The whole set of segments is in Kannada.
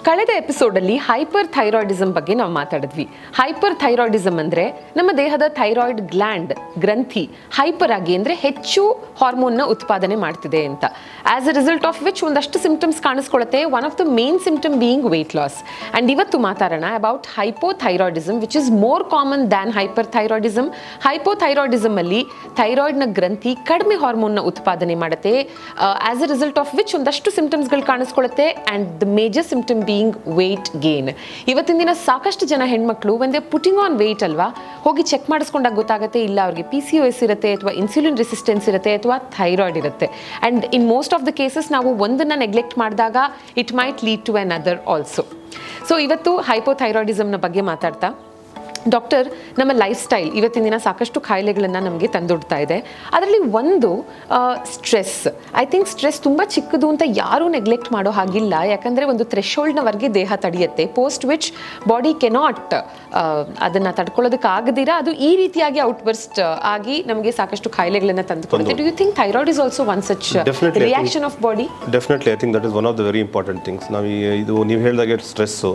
ಕಳೆದ ಎಪಿಸೋಡಲ್ಲಿ ಹೈಪರ್ ಥೈರಾಯ್ಡಿಸಮ್ ಬಗ್ಗೆ ನಾವು ಮಾತಾಡಿದ್ವಿ. ಹೈಪರ್ ಥೈರಾಯ್ಡಿಸಮ್ ಅಂದರೆ ನಮ್ಮ ದೇಹದ ಥೈರಾಯ್ಡ್ ಗ್ರಂಥಿ ಹೈಪರ್ ಆಗಿ ಅಂದರೆ ಹೆಚ್ಚು ಹಾರ್ಮೋನ್ನ ಉತ್ಪಾದನೆ ಮಾಡ್ತಿದೆ ಅಂತ. As a result of which ಒಂದಷ್ಟು ಸಿಂಪ್ಟಮ್ಸ್ ಕಾಣಿಸ್ಕೊಳ್ಳುತ್ತೆ. One of the main symptom being weight loss. And ಇವತ್ತು ಮಾತಾಡೋಣ about hypothyroidism which is more common than hyper thyroidism. Hypothyroidism ಅಲ್ಲಿ ಥೈರಾಯ್ಡ್ನ ಗ್ರಂಥಿ ಕಡಿಮೆ ಹಾರ್ಮೋನ್ನ ಉತ್ಪಾದನೆ ಮಾಡುತ್ತೆ. As a result of which ಒಂದಷ್ಟು ಸಿಂಪ್ಟಮ್ಸ್ಗಳು ಕಾಣಿಸ್ಕೊಳ್ಳುತ್ತೆ. And the major symptom being weight gain. ಇವತ್ತಿನ ದಿನ ಸಾಕಷ್ಟು ಜನ ಹೆಣ್ಮಕ್ಳು ಒಂದೇ ಪುಟಿಂಗ್ ಆನ್ ವೇಟ್ ಅಲ್ವಾ, ಹೋಗಿ ಚೆಕ್ ಮಾಡಿಸ್ಕೊಂಡಾಗ ಗೊತ್ತಾಗುತ್ತೆ ಇಲ್ಲ ಅವ್ರಿಗೆ PCOS ಇರುತ್ತೆ ಅಥವಾ ಇನ್ಸುಲಿನ್ ರೆಸಿಸ್ಟೆನ್ಸ್ ಇರುತ್ತೆ ಅಥವಾ ಥೈರಾಯ್ಡ್ ಇರುತ್ತೆ. And in most of the cases ನಾವು ಒಂದನ್ನು ನೆಗ್ಲೆಕ್ಟ್ ಮಾಡಿದಾಗ it might lead to another also. So ಇವತ್ತು ಹೈಪೋಥೈರಾಯ್ಡಿಸಮ್ನ ಬಗ್ಗೆ ಮಾತಾಡ್ತಾ ಡಾಕ್ಟರ್, ನಮ್ಮ ಲೈಫ್ ಸ್ಟೈಲ್ ಇವತ್ತಿನ ದಿನ ಸಾಕಷ್ಟು ಕಾಯಿಲೆಗಳನ್ನು ನಮಗೆ ತಂದೊಡ್ತಾ ಇದೆ. ಅದರಲ್ಲಿ ಒಂದು ಸ್ಟ್ರೆಸ್. ಐ ಥಿಂಕ್ ಸ್ಟ್ರೆಸ್ ತುಂಬ ಚಿಕ್ಕದು ಅಂತ ಯಾರೂ ನೆಗ್ಲೆಕ್ಟ್ ಮಾಡೋ ಹಾಗಿಲ್ಲ. ಯಾಕಂದರೆ ಒಂದು ಥ್ರೆಶೋಲ್ಡ್ನವರೆಗೆ ದೇಹ ತಡೆಯುತ್ತೆ. ಪೋಸ್ಟ್ ವಿಚ್ ಬಾಡಿ ಕೆನಾಟ್ ಅದನ್ನು ತಡ್ಕೊಳ್ಳೋದಕ್ಕಾಗದಿರ ಅದು ಈ ರೀತಿಯಾಗಿ ಔಟ್ಬರ್ಸ್ಟ್ ಆಗಿ ನಮಗೆ ಸಾಕಷ್ಟು ಕಾಯಿಲೆಗಳನ್ನು ತಂದುಕೊಡುತ್ತೆ. Do you think thyroid is also one such reaction of body? Definitely I think that is one of the very important things. ನಾವು ಇದು ನೀವು ಹೇಳಿದಾಗೆ ಸ್ಟ್ರೆಸ್ಸು,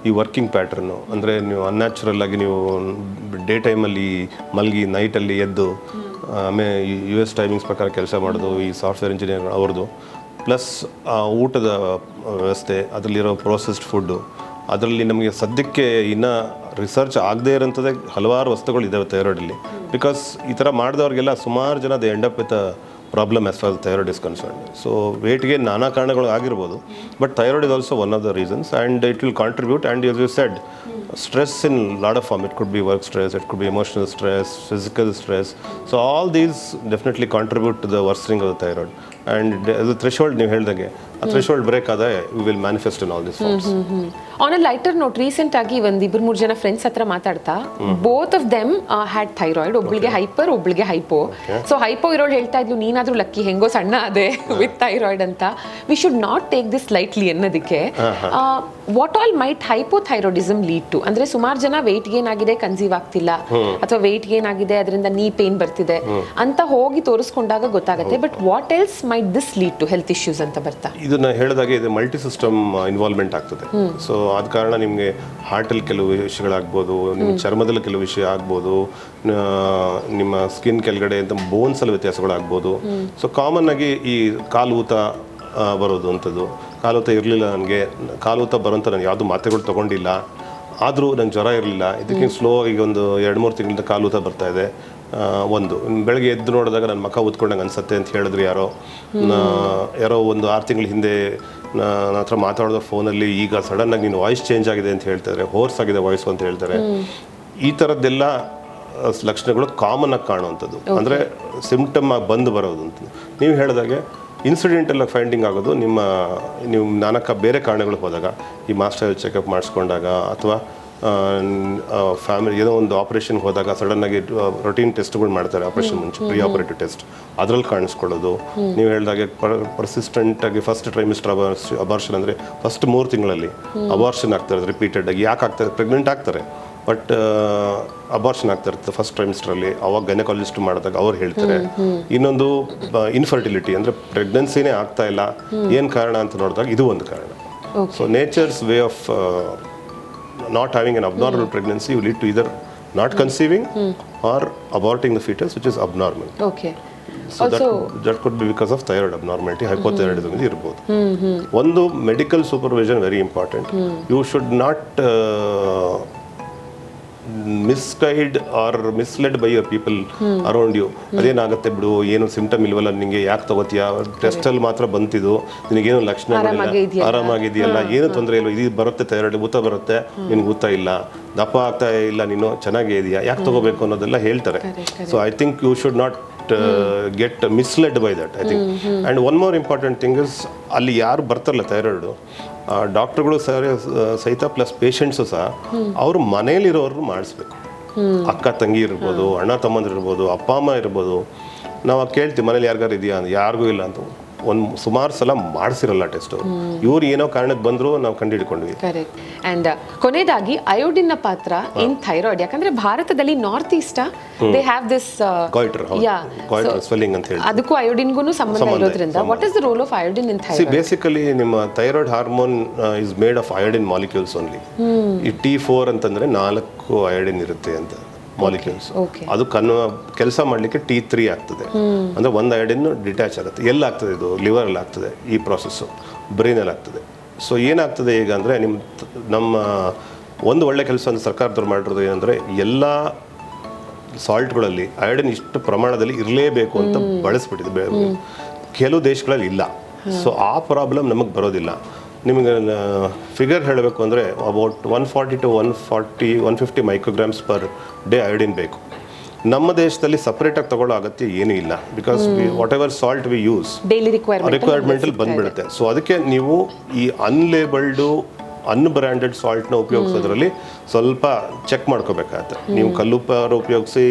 ಈ ವರ್ಕಿಂಗ್ ಪ್ಯಾಟ್ರನ್ನು, ಅಂದರೆ ನೀವು ಅನ್ಯಾಚುರಲ್ ಆಗಿ ನೀವು ಡೇ ಟೈಮಲ್ಲಿ ಮಲಗಿ ನೈಟಲ್ಲಿ ಎದ್ದು ಆಮೇಲೆ US ಟೈಮಿಂಗ್ಸ್ ಪ್ರಕಾರ ಕೆಲಸ ಮಾಡೋದು, ಈ ಸಾಫ್ಟ್ವೇರ್ ಇಂಜಿನಿಯರ್ ಅವ್ರದ್ದು, ಪ್ಲಸ್ ಊಟದ ವ್ಯವಸ್ಥೆ, ಅದರಲ್ಲಿರೋ ಪ್ರೊಸೆಸ್ಡ್ ಫುಡ್ಡು, ಅದರಲ್ಲಿ ನಮಗೆ ಸದ್ಯಕ್ಕೆ ಇನ್ನೂ ರಿಸರ್ಚ್ ಆಗದೇ ಇರೋಂಥದ್ದೇ ಹಲವಾರು ವಸ್ತುಗಳು ಇದ್ದಾವೆ ಥೈರಾಯ್ಡಲ್ಲಿ. ಬಿಕಾಸ್ ಈ ಥರ ಮಾಡಿದವ್ರಿಗೆಲ್ಲ ಸುಮಾರು ಜನ they end up with problem as far thyroid is concern. So ವೇಟ್ಗೆ ನಾನಾ ಕಾರಣಗಳು ಆಗಿರ್ಬೋದು, but thyroid is also one of the reasons and it will contribute. And you said stress in lot of form. It could be work stress, it could be emotional stress, physical stress. So all these definitely contribute to the worsening of the thyroid. And as a threshold ನೀವು ಹೇಳಿದಾಗೆ ಆ ಥ್ರೆಶೋಲ್ಡ್ ಬ್ರೇಕ್ ಆದರೆ we will manifest in all this forms. On a lighter note, recent ಆಗಿ ಒಂದು 2-3 ಜನ ಫ್ರೆಂಡ್ಸ್ ಹತ್ರ ಮಾತಾಡ್ತಾ both of them had thyroid. ಒಬ್ಳಿಗೆ ಹೈಪರ್, ಒಬ್ಳಿಗೆ ಹೈಪೋ. ಸೊ ಹೈಪೋ ಇರೋಳು ಹೇಳ್ತಾ ಇದ್ಲು ನೀನಾದ್ರೂ ಲಕ್ಕಿ, ಹೆಂಗೋ ಸಣ್ಣ ಅದೇ ವಿತ್ ಥೈರಾಯ್ಡ್ ಅಂತ. We should not take this lightly ಅನ್ನೋದಕ್ಕೆ what all might hypothyroidism lead to? ಅಂದ್ರೆ ಸುಮಾರು ಜನ ವೆಯ್ಟ್ ಗೇನ್ ಆಗಿದೆ, ಕನ್ಸೀವ್ ಆಗ್ತಿಲ್ಲ, ಅಥವಾ ವೆಯ್ಟ್ ಗೇನ್ ಆಗಿದೆ ಅದರಿಂದ ನೀ ಪೇನ್ ಬರ್ತಿದೆ ಅಂತ ಹೋಗಿ ತೋರಿಸ್ಕೊಂಡಾಗ ಗೊತ್ತಾಗುತ್ತೆ. But what else might this lead to health issues ಅಂತ ಬರ್ತಾ? ಇದನ್ನ ಹೇಳಿದಾಗೆ ಇದು ಮಲ್ಟಿ ಸಿಸ್ಟಮ್ ಇನ್ವಾಲ್ವ್ಮೆಂಟ್ ಆಗ್ತದೆ. ಸೊ ಆದ ಕಾರಣ ನಿಮಗೆ ಹಾರ್ಟಲ್ಲಿ ಕೆಲವು ವಿಷಯಗಳಾಗ್ಬೋದು, ನಿಮ್ಮ ಚರ್ಮದಲ್ಲಿ ಕೆಲವು ವಿಷಯ ಆಗ್ಬೋದು, ನಿಮ್ಮ ಸ್ಕಿನ್ ಕೆಳಗಡೆ ಅಂತ ಬೋನ್ಸಲ್ಲಿ ವ್ಯತ್ಯಾಸಗಳಾಗ್ಬೋದು. ಸೊ ಕಾಮನ್ ಆಗಿ ಈ ಕಾಲೂತ ಬರೋದು ಅಂಥದ್ದು. ಕಾಲೂತ ಇರಲಿಲ್ಲ ನನಗೆ, ಕಾಲೂತ ಬರೋಂಥ ನಾನು ಯಾವುದು ಮಾತ್ರೆಗಳು ತೊಗೊಂಡಿಲ್ಲ, ಆದರೂ ನಂಗೆ ಜ್ವರ ಇರಲಿಲ್ಲ, ಇದಕ್ಕೆ ಸ್ಲೋ ಆಗಿ ಒಂದು 2-3 ತಿಂಗಳಿಂದ ಕಾಲೂತ ಬರ್ತಾ ಇದೆ. ಒಂದು ಬೆಳಗ್ಗೆ ಎದ್ದು ನೋಡಿದಾಗ ನನ್ನ ಮಖ ಊದ್ಕೊಂಡಂಗೆ ಅನಿಸುತ್ತೆ ಅಂತ ಹೇಳಿದ್ರು ಯಾರೋ ಒಂದು 6 ತಿಂಗಳ ಹಿಂದೆ ನನ್ನ ಹತ್ರ ಮಾತಾಡೋದು ಫೋನಲ್ಲಿ. ಈಗ ಸಡನ್ನಾಗಿ ನೀನು ವಾಯ್ಸ್ ಚೇಂಜ್ ಆಗಿದೆ ಅಂತ ಹೇಳ್ತಾರೆ, ಹೋರ್ಸ್ ಆಗಿದೆ ವಾಯ್ಸು ಅಂತ ಹೇಳ್ತಾರೆ. ಈ ಥರದ್ದೆಲ್ಲ ಲಕ್ಷಣಗಳು ಕಾಮನ್ ಆಗಿ ಕಾಣುವಂಥದ್ದು, ಅಂದರೆ ಸಿಂಪ್ಟಮ್ ಆಗಿ ಬಂದು ಬರೋದು ಅಂತ. ನೀವು ಹೇಳಿದಾಗೆ ಇನ್ಸಿಡೆಂಟಲ್ ಫೈಂಡಿಂಗ್ ಆಗೋದು ನೀವು ನಾನಕ ಬೇರೆ ಕಾರಣಗಳಿಗೆ ಹೋದಾಗ, ಈ ಮಾಸ್ಟರ್ ಚೆಕಪ್ ಮಾಡಿಸ್ಕೊಂಡಾಗ, ಅಥವಾ ಫ್ಯಾಮಿಲಿ ಏನೋ ಒಂದು ಆಪ್ರೇಷನ್ಗೆ ಹೋದಾಗ ಸಡನ್ನಾಗಿ ರೊಟೀನ್ ಟೆಸ್ಟ್ಗಳು ಮಾಡ್ತಾರೆ ಆಪ್ರೇಷನ್ ಮುಂಚೆ, ಪ್ರೀ ಆಪರೇಟಿವ್ ಟೆಸ್ಟ್, ಅದರಲ್ಲಿ ಕಾಣಿಸ್ಕೊಳ್ಳೋದು. ನೀವು ಹೇಳಿದಾಗೆ ಪರ್ಸಿಸ್ಟೆಂಟಾಗಿ ಫಸ್ಟ್ ಟ್ರೈಮಿಸ್ಟರ್ ಅಬಾರ್ಷನ್, ಅಂದರೆ ಫಸ್ಟ್ 3 ತಿಂಗಳಲ್ಲಿ ಅಬಾರ್ಷನ್ ಆಗ್ತಾರೆ ರಿಪೀಟೆಡ್ ಆಗಿ. ಯಾಕೆ ಆಗ್ತಾರೆ? ಪ್ರೆಗ್ನೆಂಟ್ ಆಗ್ತಾರೆ ಬಟ್ ಅಬಾರ್ಷನ್ ಆಗ್ತಾ ಇರ್ತದೆ ಫಸ್ಟ್ ಟ್ರೈಮಿಸ್ಟ್ರಲ್ಲಿ. ಅವಾಗ ಗೈನಕಾಲಜಿಸ್ಟ್ ಮಾಡಿದಾಗ ಅವ್ರು ಹೇಳ್ತಾರೆ. ಇನ್ನೊಂದು ಇನ್ಫರ್ಟಿಲಿಟಿ, ಅಂದರೆ ಪ್ರೆಗ್ನೆನ್ಸಿನೇ ಆಗ್ತಾ ಇಲ್ಲ, ಏನು ಕಾರಣ ಅಂತ ನೋಡಿದಾಗ ಇದು ಒಂದು ಕಾರಣ. So nature's way of not having an abnormal pregnancy will lead to either not conceiving or aborting the fetus, which is abnormal. Okay. So that could be because of thyroid abnormality, hypothyroidism irbodu. One medical supervision very important. You should not misguide or misled by your people around you. ಅದೇನಾಗುತ್ತೆ ಬಿಡು, ಏನು ಸಿಂಪ್ಟಮ್ ಇಲ್ವಲ್ಲ ನಿಮಗೆ, ಯಾಕೆ ತಗೋತೀಯಾ, ಟೆಸ್ಟಲ್ಲಿ ಮಾತ್ರ ಬಂತಿದ್ದು, ನಿನಗೇನು ಲಕ್ಷಣಗಳಿಲ್ಲ, ಆರಾಮಾಗಿದೆಯಲ್ಲ, ಏನು ತೊಂದರೆ ಇಲ್ಲ, ಇದು ಬರುತ್ತೆ ಥೈರಾಯ್ಡ್, ಊತ ಬರುತ್ತೆ, ನಿನ್ಗೆ ಊತ ಇಲ್ಲ, ದಪ್ಪ ಆಗ್ತಾ ಇಲ್ಲ, ನೀನು ಚೆನ್ನಾಗೇ ಇದೆಯಾ, ಯಾಕೆ ತಗೋಬೇಕು ಅನ್ನೋದೆಲ್ಲ ಹೇಳ್ತಾರೆ. So I think you should not get misled by that, I think. And one more important thing is, ಅಲ್ಲಿ ಯಾರು ಬರ್ತಾರಲ್ಲ ಥೈರಾಯ್ಡು, ಡಾಕ್ಟರ್ಗಳು ಸಹಿತ ಪ್ಲಸ್ ಪೇಷಂಟ್ಸು ಸಹ ಅವರು ಮನೇಲಿರೋರು ಮಾಡಿಸ್ಬೇಕು. ಅಕ್ಕ ತಂಗಿ ಇರ್ಬೋದು, ಅಣ್ಣ ತಮ್ಮಂದಿರು ಇರ್ಬೋದು, ಅಪ್ಪ ಅಮ್ಮ ಇರ್ಬೋದು. ನಾವು ಕೇಳ್ತೀವಿ ಮನೇಲಿ ಯಾರಿಗಾರು ಇದೆಯಾ ಅಂತ, ಯಾರಿಗೂ ಇಲ್ಲ ಅಂತ. ಸುಮಾರು ಸಲ ಮಾಡಿಸಿರಲ್ಲ ಟೆಸ್ಟ್. ಇವ್ರು ಏನೋ ಕಾರಣಕ್ಕೆ ಬಂದರೂ ನಾವು ಕಂಡುಹಿಡ್ಕೊಂಡ್ವಿ. ಕರೆಕ್ಟ್. ಆ್ಯಂಡ್ ಕೊನೆಯದಾಗಿ ಅಯೋಡಿನ್ನ ಪಾತ್ರ ಇನ್ ಥೈರಾಯ್ಡ್, ಯಾಕಂದ್ರೆ ಭಾರತದಲ್ಲಿ north east they have this goitre swelling ಅಂತ ಹೇಳಿ, ಅದಕ್ಕೂ ಅಯೋಡಿನ್ಗೂ ಸಂಬಂಧ ಇರೋದ್ರಿಂದ what is the role of iodine in thyroid? Basically ನಿಮ್ಮ thyroid hormone is made of iodine molecules only. ಈ T4 ಅಂತಂದ್ರೆ 4 ಅಯೋಡಿನ್ ಇರುತ್ತೆ ಅಂತ ಮಾಲಿಕ್ಯೂಲ್ಸ್. ಅದು ಕೆಲಸ ಮಾಡಲಿಕ್ಕೆ T3 ಆಗ್ತದೆ. ಅಂದ್ರೆ ಒಂದು ಅಯೋಡಿನ್ ಡಿಟ್ಯಾಚ್ ಆಗುತ್ತೆ. ಎಲ್ಲ ಆಗ್ತದೆ ಇದು ಲಿವರ್ ಅಲ್ಲಿ ಆಗ್ತದೆ ಈ ಪ್ರಾಸೆಸ್ಸು, ಬ್ರೈನಲ್ಲಿ ಆಗ್ತದೆ. ಸೊ ಏನಾಗ್ತದೆ ಈಗ ಅಂದರೆ ನಮ್ಮ ಒಂದು ಒಳ್ಳೆ ಕೆಲಸ ಅಂತ ಸರ್ಕಾರದವ್ರು ಮಾಡಿರೋದು ಏನಂದರೆ ಎಲ್ಲ ಸಾಲ್ಟ್ಗಳಲ್ಲಿ ಅಯೋಡಿನ್ ಇಷ್ಟು ಪ್ರಮಾಣದಲ್ಲಿ ಇರಲೇಬೇಕು ಅಂತ ಬಳಸ್ಬಿಟ್ಟಿದೆ. ಕೆಲವು ದೇಶಗಳಲ್ಲಿ ಇಲ್ಲ. ಸೊ ಆ ಪ್ರಾಬ್ಲಮ್ ನಮಗೆ ಬರೋದಿಲ್ಲ. ನಿಮಗೆ ಫಿಗರ್ ಹೇಳಬೇಕು ಅಂದರೆ about 140 to 150 micrograms per day iodine ಬೇಕು. ನಮ್ಮ ದೇಶದಲ್ಲಿ ಸಪ್ರೇಟಾಗಿ ತಗೊಳ್ಳೋ ಅಗತ್ಯ ಏನೂ ಇಲ್ಲ. Because whatever salt we use ರಿಕ್ವೈರ್ಮೆಂಟಲ್ಲಿ ಬಂದ್ಬಿಡುತ್ತೆ. ಸೊ ಅದಕ್ಕೆ ನೀವು ಈ ಅನ್ಲೇಬಲ್ಡು ಅನ್ಬ್ರ್ಯಾಂಡೆಡ್ ಸಾಲ್ಟ್ನ ಉಪಯೋಗಿಸೋದ್ರಲ್ಲಿ ಸ್ವಲ್ಪ ಚೆಕ್ ಮಾಡ್ಕೋಬೇಕಾಗತ್ತೆ. ನೀವು ಕಲ್ಲುಪ್ಪಾರು ಉಪಯೋಗಿಸಿ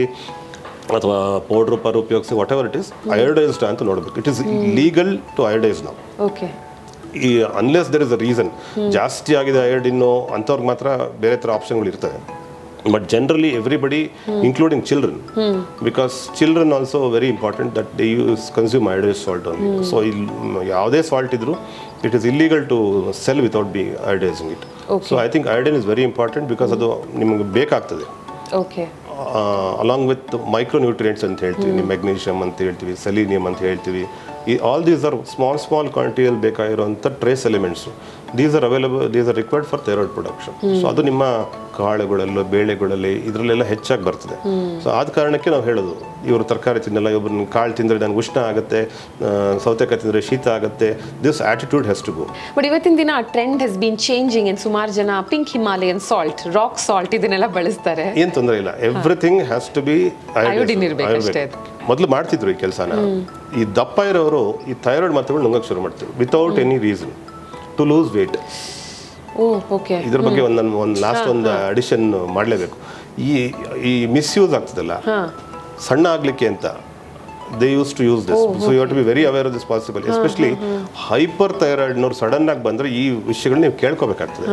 ಅಥವಾ ಪೌಡ್ರ್ ಉಪ್ಪಾರು ಉಪಯೋಗಿಸಿ whatever it is iodized ಅಂತ ನೋಡಬೇಕು. It is legal to iodize ನಾವು. ಈ unless there is a reason ಜಾಸ್ತಿ ಆಗಿದೆ ಅಯೋಡಿನ್ನು ಅಂಥವ್ರಿಗೆ ಮಾತ್ರ ಬೇರೆ ಥರ ಆಪ್ಷನ್ಗಳು ಇರ್ತವೆ. But generally everybody including children, because children also very important that they use consume iodized salt only. So ಇಲ್ಲಿ ಯಾವುದೇ ಸಾಲ್ಟ್ ಇದ್ರೂ it is illegal to sell without be iodizing it. So I think iodine is very important because ಅದು ನಿಮಗೆ ಬೇಕಾಗ್ತದೆ. ಅಲಾಂಗ್ ವಿತ್ ಮೈಕ್ರೋನ್ಯೂಟ್ರಿಯೆಂಟ್ಸ್ ಅಂತ ಹೇಳ್ತೀವಿ, ನಿಮ್ಮ ಮೆಗ್ನೀಷಿಯಮ್ ಅಂತ ಹೇಳ್ತೀವಿ, ಸೆಲೀನಿಯಮ್ ಅಂತ ಹೇಳ್ತೀವಿ. ಆಲ್ ದೀಸ್ ಆರ್ ಸ್ಮಾಲ್ ಕ್ವಾಂಟಿಟಿಯಲ್ಲಿ ಬೇಕಾಗಿರುವಂಥ trace elements. These are available, these are required for thyroid production. So ಅದು ನಿಮ್ಮ ಕಾಳುಗಳಲ್ಲೂ ಬೇಳೆಗಳಲ್ಲಿ ಇದರಲ್ಲೆಲ್ಲ ಹೆಚ್ಚಾಗಿ ಬರ್ತದೆ. ಸೊ ಆದ ಕಾರಣಕ್ಕೆ ನಾವು ಹೇಳೋದು ಇವರು ತರಕಾರಿ ತಿನ್ನಲ್ಲ, ಇವ್ರನ್ನ ಕಾಳು ತಿಂದರೆ ನನಗೆ ಉಷ್ಣ ಆಗುತ್ತೆ, ಸೌತೆಕಾಯಿ ತಿಂದರೆ ಶೀತ ಆಗುತ್ತೆ. This attitude has to go. But ಇವತ್ತಿನ ದಿನ trend has been changing and ಸುಮಾರು ಜನ pink Himalayan salt, rock salt ಇದನ್ನೆಲ್ಲ ಬಳಸ್ತಾರೆ. ಏನು ತೊಂದರೆ ಇಲ್ಲ, everything has to be iodine ಇರಬೇಕಷ್ಟೇ. ಮೊದಲು ಮಾಡ್ತಿದ್ರು ಈ ಕೆಲಸನ. ಈ ದಪ್ಪ ಇರೋರು ಈ ಥೈರಾಯ್ಡ್ ಮಾತ್ರೆಗಳು ನುಂಗಕ್ಕೆ ಶುರು ಮಾಡ್ತಿದ್ರು without any reason to lose weight. ಇದ್ರ ಬಗ್ಗೆ ಒಂದು ಲಾಸ್ಟ್ ಒಂದು ಅಡಿಷನ್ ಮಾಡಲೇಬೇಕು. ಈ ಮಿಸ್ಯೂಸ್ ಆಗ್ತದಲ್ಲ ಸಣ್ಣ ಆಗ್ಲಿಕ್ಕೆ ಅಂತ they use to use this. So you have to be very aware of this possible. Especially hyper ಥೈರಾಯ್ಡ್ನವ್ರು ಸಡನ್ ಆಗಿ ಬಂದರೆ ಈ ವಿಷಯಗಳನ್ನ ನೀವು ಕೇಳ್ಕೋಬೇಕಾಗ್ತದೆ.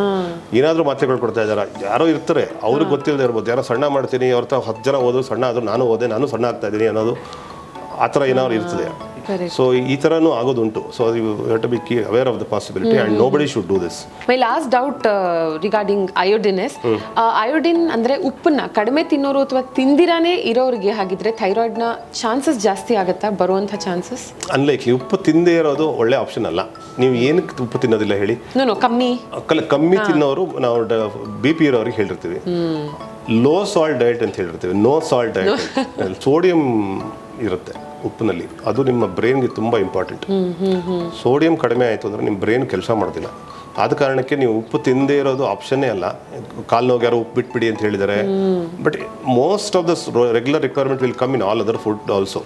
ಏನಾದರೂ ಮಾತ್ರೆಗಳು ಕೊಡ್ತಾ ಇದ್ದಾರೆ, ಯಾರೋ ಇರ್ತಾರೆ ಅವ್ರಿಗೆ ಗೊತ್ತಿಲ್ಲದೆ ಇರ್ಬೋದು, ಯಾರೋ ಸಣ್ಣ ಮಾಡ್ತೀನಿ ಅವ್ರ 10 ಜನ ಓದು ಸಣ್ಣ ಆದರೂ ನಾನು ಸಣ್ಣ ಆಗ್ತಾ ಇದ್ದೀನಿ ಅನ್ನೋದು ಆ ಥರ ಏನಾದ್ರು ಇರ್ತದೆ. ಸೊ ಈ ಥರನೂ ಆಗೋದುಂಟು. So you have to be aware of the possibility and nobody should do this. My last doubt regarding iodine is, iodine ಅಂದರೆ ಉಪ್ಪನ್ನ ಕಡಿಮೆ ತಿನ್ನೋರು ಅಥವಾ ತಿಂದಿರಾನೇ ಇರೋರಿಗೆ ಹಾಗಿದ್ರೆ ಥೈರಾಯ್ಡ್ನ ಚಾನ್ಸಸ್ ಜಾಸ್ತಿ ಆಗುತ್ತಾ, ಬರುವಂಥ ಚಾನ್ಸಸ್? ಅನ್ಲೈಕ್ಲಿ. ಉಪ್ಪು ತಿಂದೇ ಇರೋದು ಒಳ್ಳೆ ಆಪ್ಷನ್ ಅಲ್ಲ. ನೀವು ಏನಕ್ಕೆ ಉಪ್ಪು ತಿನ್ನೋದಿಲ್ಲ ಹೇಳಿ? ಕಮ್ಮಿ ತಿನ್ನೋರು ನಾವು BP ಇರೋರಿಗೆ ಹೇಳಿರ್ತೀವಿ ಲೋ ಸಾಲ್ಟ್ ಡಯಟ್ ಅಂತ ಹೇಳಿರ್ತೀವಿ. No salt diet. ಸೋಡಿಯಂ ಇರುತ್ತೆ ಉಪ್ಪಿನಲ್ಲಿ, ಅದು ನಿಮ್ಮ ಬ್ರೈನ್ಗೆ ತುಂಬ ಇಂಪಾರ್ಟೆಂಟ್. ಸೋಡಿಯಂ ಕಡಿಮೆ ಆಯಿತು ಅಂದರೆ ನಿಮ್ಮ ಬ್ರೈನ್ ಕೆಲಸ ಮಾಡೋದಿಲ್ಲ. ಆದ ಕಾರಣಕ್ಕೆ ನೀವು ಉಪ್ಪು ತಿಂದೇ ಇರೋದು ಆಪ್ಷನ್ನೇ ಅಲ್ಲ. ಕಾಲು ನೋವು ಯಾರು ಉಪ್ಪು ಬಿಟ್ಬಿಡಿ ಅಂತ ಹೇಳಿದ್ದಾರೆ. But most of the regular requirement will come in all other food also.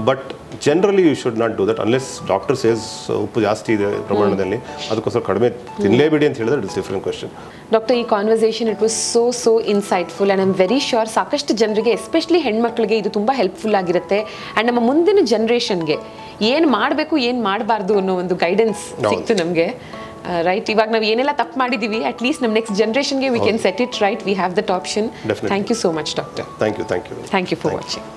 But generally you should not do that unless doctor says ಉಪ್ಪು ಜಾಸ್ತಿ ಇದೆ ಪ್ರಮಾಣದಲ್ಲಿ, ಅದಕ್ಕೋಸ್ಕರ ಕಡಿಮೆ ತಿನ್ನಲೇಬಿಡಿ ಅಂತ ಹೇಳಿದ್ರೆ ಇಟ್ಸ್ ಡಿಫರೆಂಟ್ ಕ್ವೆಶ್ಚನ್. ಡಾಕ್ಟರ್, ಈ conversation it was so insightful and I am very sure ಸಾಕಷ್ಟು ಜನರಿಗೆ, ಎಸ್ಪೆಷಲಿ ಹೆಣ್ಮಕ್ಳಿಗೆ ಇದು ತುಂಬ ಹೆಲ್ಪ್ಫುಲ್ ಆಗಿರುತ್ತೆ. ಆ್ಯಂಡ್ ನಮ್ಮ ಮುಂದಿನ ಜನ್ರೇಷನ್ಗೆ ಏನು ಮಾಡಬೇಕು ಏನು ಮಾಡಬಾರ್ದು ಅನ್ನೋ ಒಂದು ಗೈಡೆನ್ಸ್ ಸಿಕ್ತು ನಮಗೆ. ರೈಟ್, ಇವಾಗ ನಾವು ಏನೆಲ್ಲ ತಪ್ಪು ಮಾಡಿದ್ದೀವಿ ಅಟ್ ಲೀಸ್ಟ್ ನಮ್ಮ ನೆಕ್ಸ್ಟ್ ಜನ್ರೇಷನ್ಗೆ we can set it right. We have that option. Thank you so much doctor. Thank you for watching.